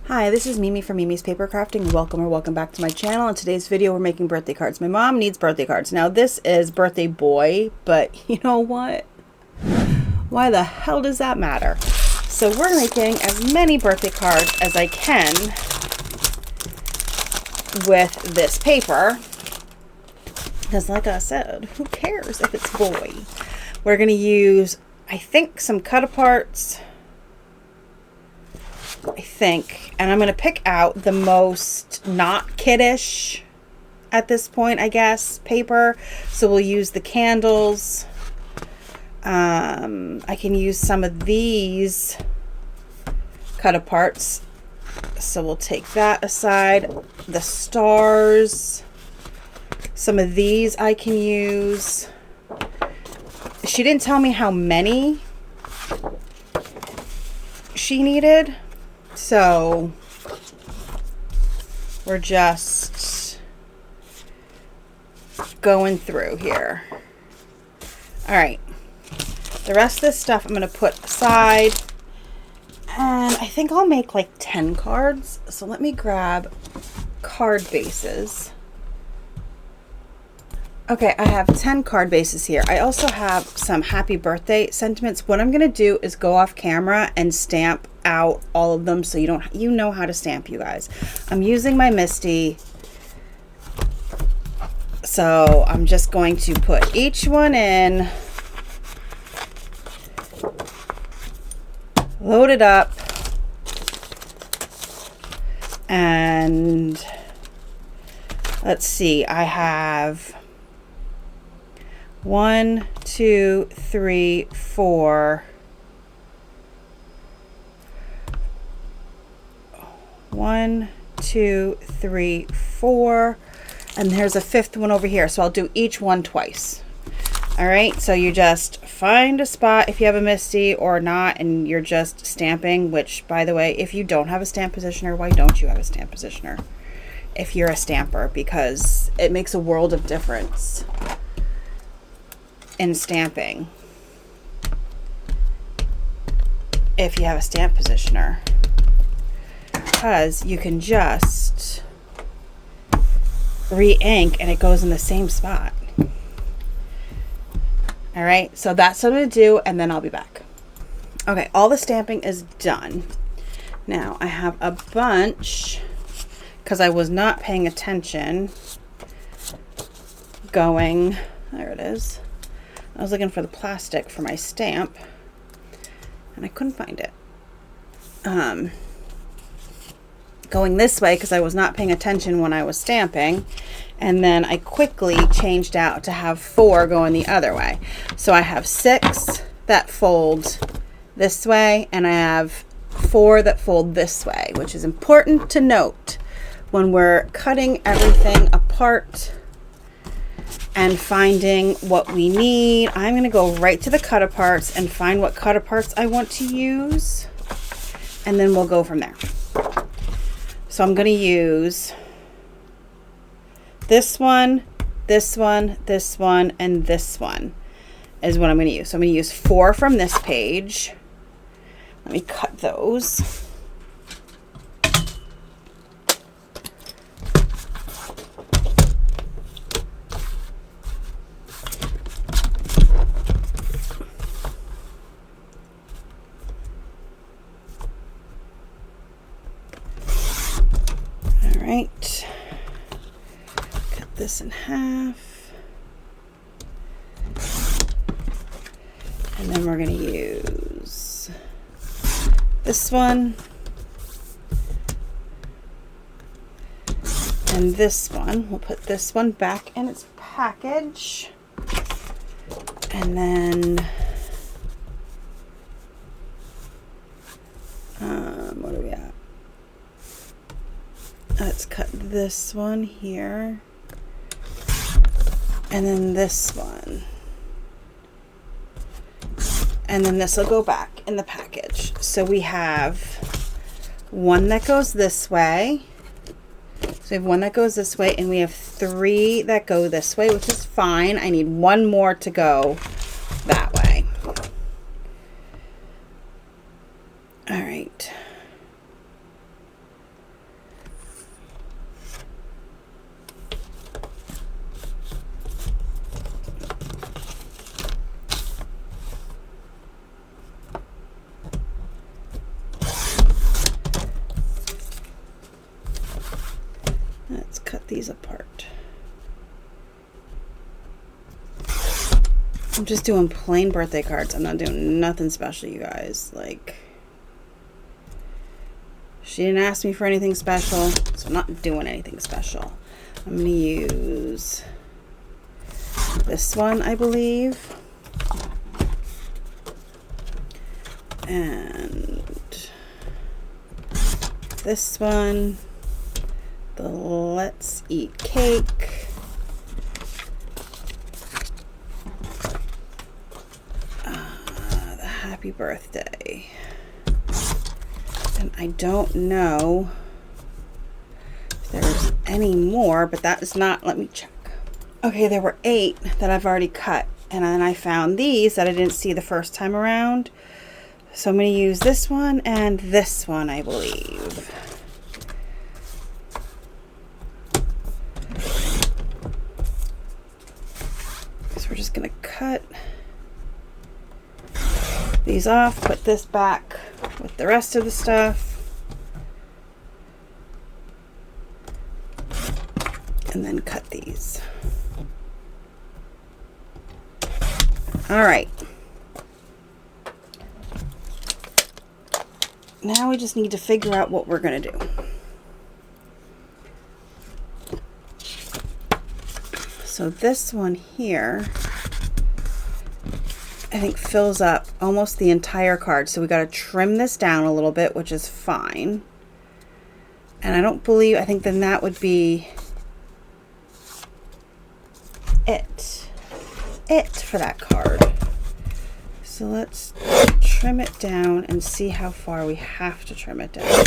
Hi, this is Mimi from Mimi's Papercrafting. Welcome back to my channel. In today's video, we're making birthday cards. My mom needs birthday cards. Now, this is birthday boy, but you know what? Why the hell does that matter? So we're making as many birthday cards as I can with this paper. Because like I said, who cares if it's boy? We're going to use, I think, some cut-aparts. And I'm going to pick out the most not kiddish at this point, I guess, paper. So we'll use the candles. I can use some of these cut-aparts. So we'll take that aside. The stars. Some of these I can use. She didn't tell me how many she needed. So we're just going through here. All right. The rest of this stuff I'm going to put aside. And I think I'll make like 10 cards. So let me grab card bases. Okay, I have 10 card bases here. I also have some happy birthday sentiments. What I'm going to do is go off camera and stamp out all of them so you know how to stamp, you guys. I'm using my Misty. So I'm just going to put each one in. Load it up. And let's see, I have 1, 2, 3, 4. 1, 2, 3, 4. And there's a fifth one over here. So I'll do each one twice. All right. So you just find a spot if you have a Misty or not, and you're just stamping, which, by the way, if you don't have a stamp positioner, why don't you have a stamp positioner? If you're a stamper, because it makes a world of difference in stamping if you have a stamp positioner, because you can just re-ink and it goes in the same spot. All right, so that's what I'm going to do, and then I'll be back. Okay, all the stamping is done. Now I have a bunch, because I was not paying attention, going, there it is. I was looking for the plastic for my stamp, and I couldn't find it. Going this way because I was not paying attention when I was stamping, and then I quickly changed out to have 4 going the other way. So I have 6 that fold this way, and I have 4 that fold this way, which is important to note when we're cutting everything apart and finding what we need. I'm going to go right to the cut-aparts and find what cut-aparts I want to use, and then we'll go from there. So I'm going to use this one, this one, this one, and this one is what I'm going to use. So I'm going to use 4 from this page. Let me cut those. Right, cut this in half, and then we're going to use this one and this one. We'll put this one back in its package, and then what are we at? Let's cut this one here, and then this one, and then this will go back in the package. So we have 1 that goes this way. So we have 1 that goes this way, and we have 3 that go this way, which is fine. I need 1 more to go that way. All right. these apart. I'm just doing plain birthday cards. I'm not doing nothing special, you guys. Like, she didn't ask me for anything special, so I'm not doing anything special. I'm going to use this one, I believe. And this one, the Let's Eat Cake. The Happy Birthday. And I don't know if there's any more, but that is not, let me check. Okay, there were 8 that I've already cut. And then I found these that I didn't see the first time around. So I'm going to use this one and this one, I believe. So we're just going to cut these off, put this back with the rest of the stuff, and then cut these. All right. Now we just need to figure out what we're going to do. So this one here, I think fills up almost the entire card. So we got to trim this down a little bit, which is fine. And I think then that would be it for that card. So let's trim it down and see how far we have to trim it down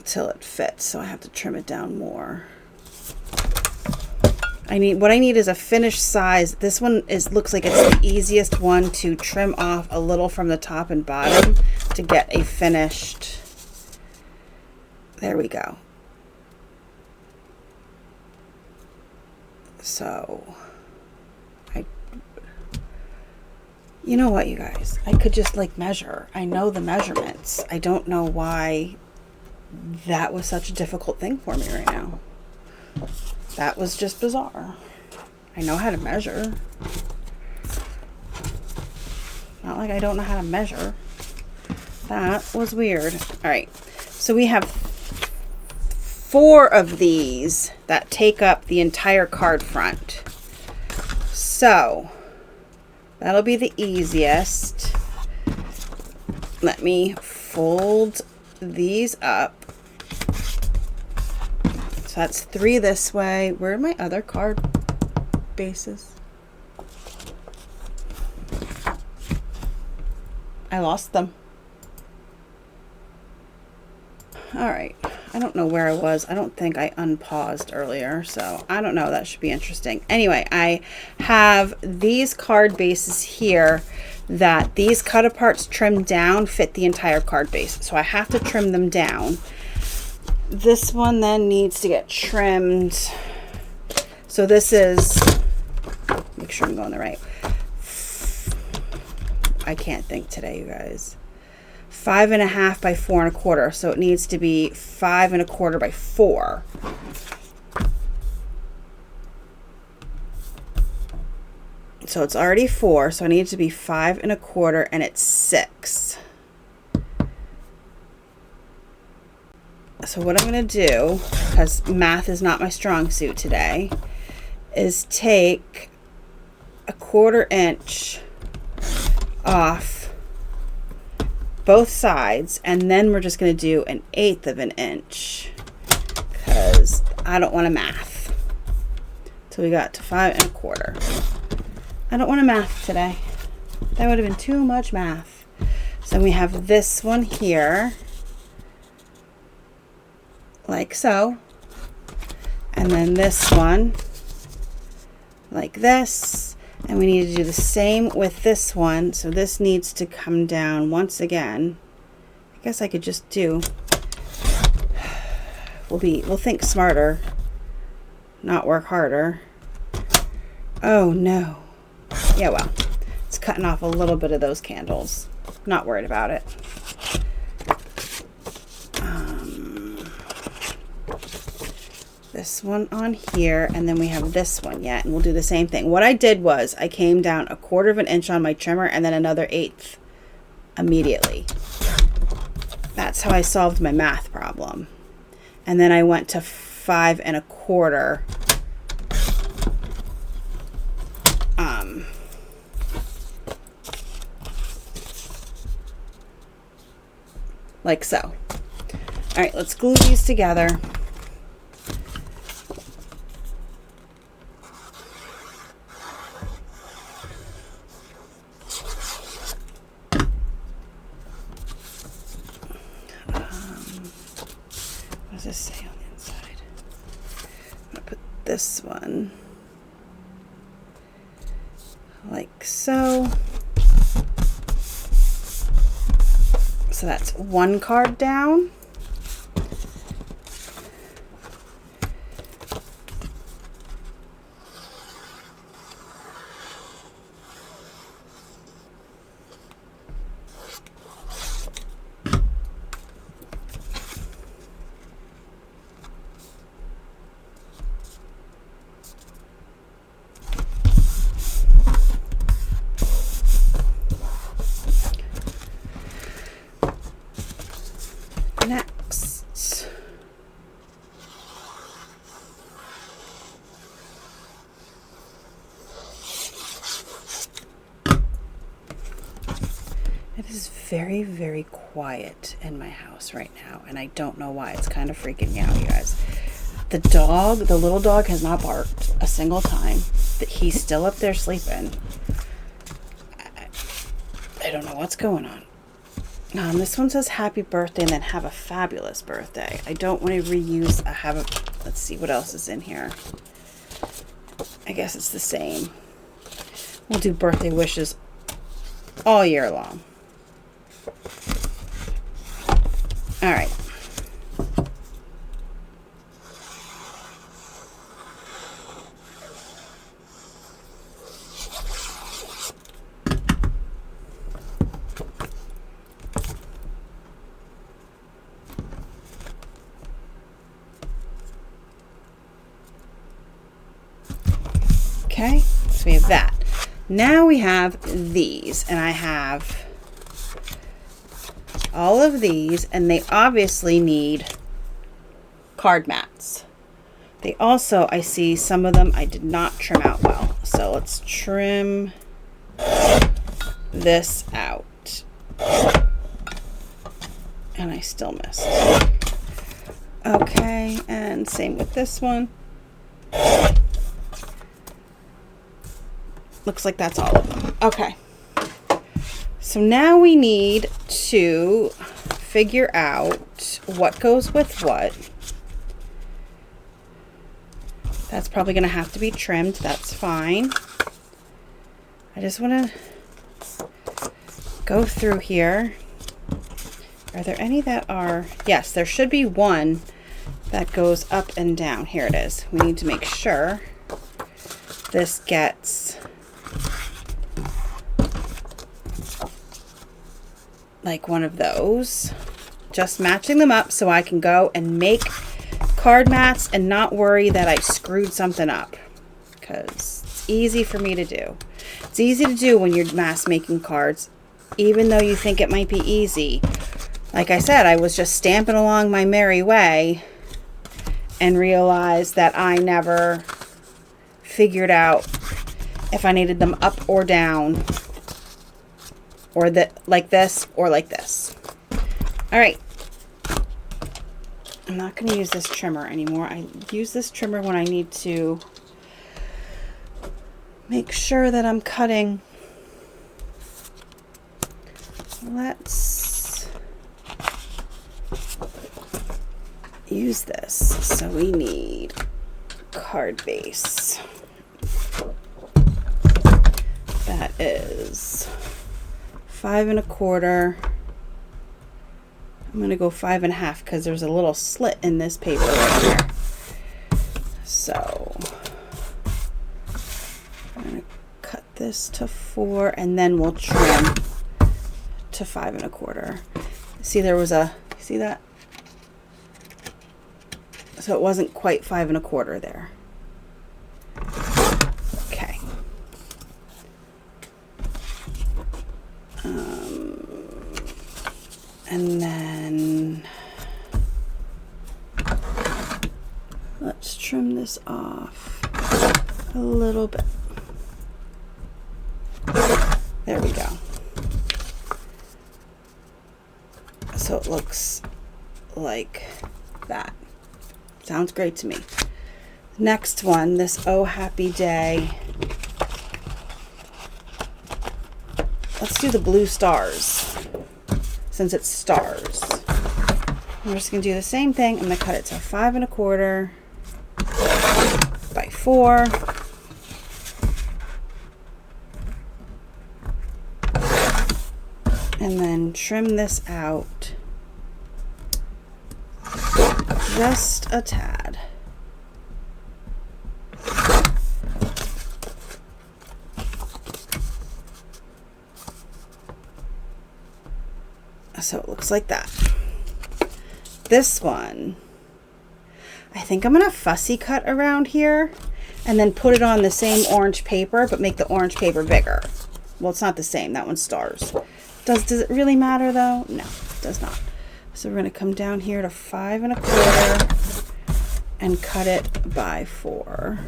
till it fits. So I have to trim it down more. What I need is a finished size. This one looks like it's the easiest one to trim off a little from the top and bottom to get a finished. There we go. So you know what, you guys? I could just like measure. I know the measurements. I don't know why that was such a difficult thing for me right now. That was just bizarre. I know how to measure. Not like I don't know how to measure. That was weird. All right. So we have 4 of these that take up the entire card front. So that'll be the easiest. Let me fold these up. So that's 3 this way. Where are my other card bases? I lost them. All right. I don't know where I was. I don't think I unpaused earlier, so I don't know. That should be interesting. Anyway, I have these card bases here that these cut aparts trimmed down fit the entire card base. So I have to trim them down. This one then needs to get trimmed. So this is, make sure I'm going the right. I can't think today, you guys. 5.5 by 4.25. So it needs to be 5.25 by 4. So it's already 4. So I need it to be 5.25, and it's 6. So what I'm going to do, because math is not my strong suit today, is take a 1/4 inch off both sides, and then we're just going to do 1/8 of an inch because I don't want to math. So we got to 5.25. I don't want to math today. That would have been too much math. So we have this one here, like so, and then this one like this, and we need to do the same with this one. So this needs to come down once again. I guess I could just do, we'll think smarter, not work harder. Oh no. Yeah, well, it's cutting off a little bit of those candles. Not worried about it. this one on here, and then we have this one yet, and we'll do the same thing. What I did was I came down 1/4 of an inch on my trimmer and then another 1/8 immediately. That's how I solved my math problem. And then I went to 5 1/4 like so. All right, let's glue these together. What does this say on the inside? I'm gonna put this one like so. So that's 1 card down. Next, it is very, very quiet in my house right now, and I don't know why. It's kind of freaking me out, you guys. The dog, the little dog, has not barked a single time. He's still up there sleeping. I don't know what's going on. This one says happy birthday and then have a fabulous birthday. I don't want to reuse let's see what else is in here. I guess it's the same. We'll do birthday wishes all year long. All right. Okay, so we have that. Now we have these, and I have all of these, and they obviously need card mats. They also, I see some of them I did not trim out well. So let's trim this out. And I still missed. Okay, and same with this one. Looks like that's all of them. Okay. So now we need to figure out what goes with what. That's probably going to have to be trimmed. That's fine. I just want to go through here. Are there any that are... Yes, there should be one that goes up and down. Here it is. We need to make sure this gets... like one of those, just matching them up so I can go and make card mats and not worry that I screwed something up, because it's easy for me to do. It's easy to do when you're mass making cards, even though you think it might be easy. Like I said, I was just stamping along my merry way and realized that I never figured out if I needed them up or down, or like this or like this. All right. I'm not going to use this trimmer anymore. I use this trimmer when I need to make sure that I'm cutting. Let's use this. So we need card base. That is 5 1/4. I'm going to go 5 1/2 because there's a little slit in this paper right here. So I'm going to cut this to 4 and then we'll trim to 5 1/4. See, there was see that? So it wasn't quite 5 1/4 there. Okay. And then let's trim this off a little bit. There we go. So it looks like that. Sounds great to me. Next one, this Oh Happy Day. Let's do the blue stars, since it's stars. I'm just gonna do the same thing. I'm gonna cut it to 5 1/4 by 4. And then trim this out just a tad. So it looks like that. This one, I think I'm gonna fussy cut around here and then put it on the same orange paper, but make the orange paper bigger. Well, it's not the same. That one's stars. Does it really matter though? No, it does not. So we're gonna come down here to 5 1/4 and cut it by 4.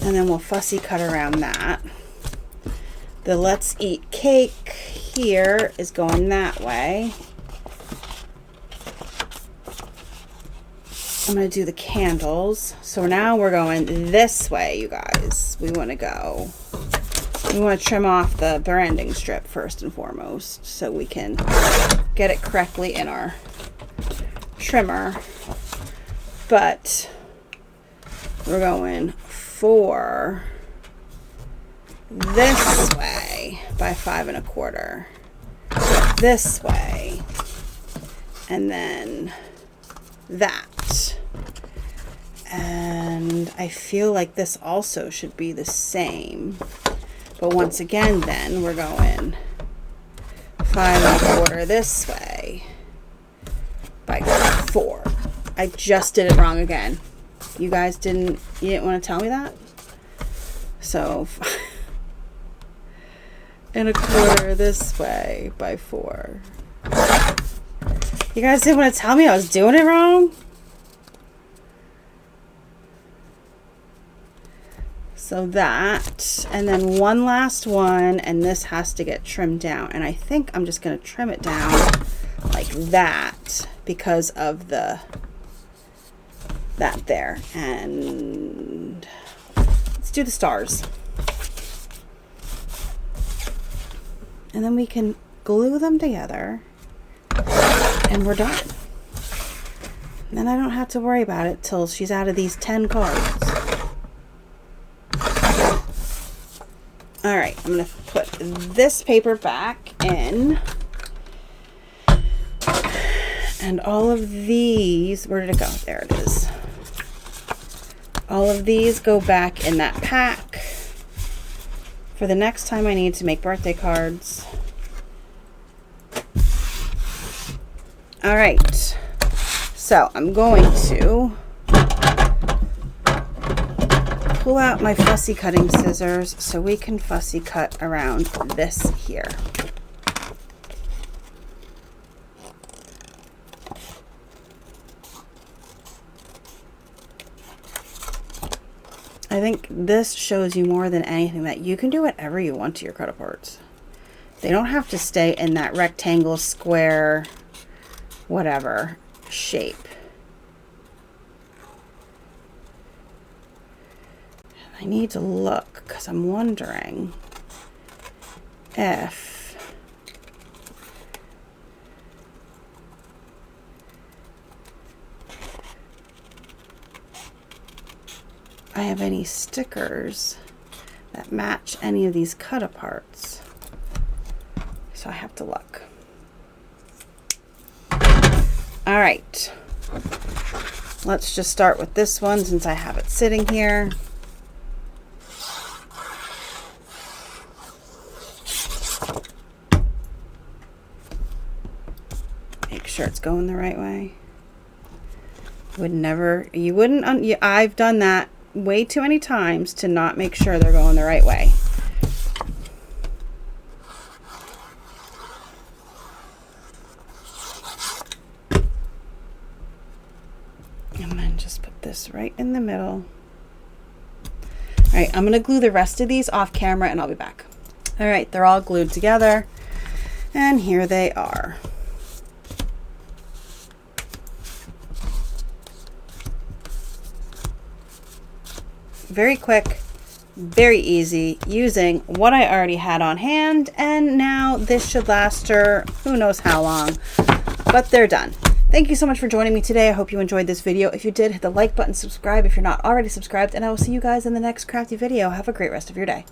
And then we'll fussy cut around that. The Let's Eat Cake here is going that way. I'm going to do the candles. So now we're going this way, you guys. We want to trim off the branding strip first and foremost so we can get it correctly in our trimmer. But we're going for this way by 5 1/4, this way, and then that. And I feel like this also should be the same, but once again then we're going 5 1/4 this way by 4. I just did it wrong again. You guys you didn't want to tell me that? So 5 1/4 this way by 4. You guys didn't want to tell me I was doing it wrong? So that, and then one last one, and this has to get trimmed down. And I think I'm just going to trim it down like that because of that there. And let's do the stars. And then we can glue them together and we're done. And then I don't have to worry about it till she's out of these 10 cards. All right, I'm gonna put this paper back in. And all of these, where did it go? There it is. All of these go back in that pack for the next time I need to make birthday cards. All right, so I'm going to pull out my fussy cutting scissors so we can fussy cut around this here. I think this shows you more than anything that you can do whatever you want to your cut aparts. They don't have to stay in that rectangle, square, whatever shape. I need to look because I'm wondering if I have any stickers that match any of these cut aparts. So I have to look. All right, let's just start with this one since I have it sitting here. Make sure it's going the right way. Would never, you wouldn't, I've done that way too many times to not make sure they're going the right way. And then just put this right in the middle. All right, I'm gonna glue the rest of these off camera and I'll be back. All right, they're all glued together and here they are. Very quick, very easy, using what I already had on hand, and now this should last her who knows how long, but they're done. Thank you so much for joining me today. I hope you enjoyed this video. If you did, hit the like button, subscribe if you're not already subscribed, and I will see you guys in the next crafty video. Have a great rest of your day.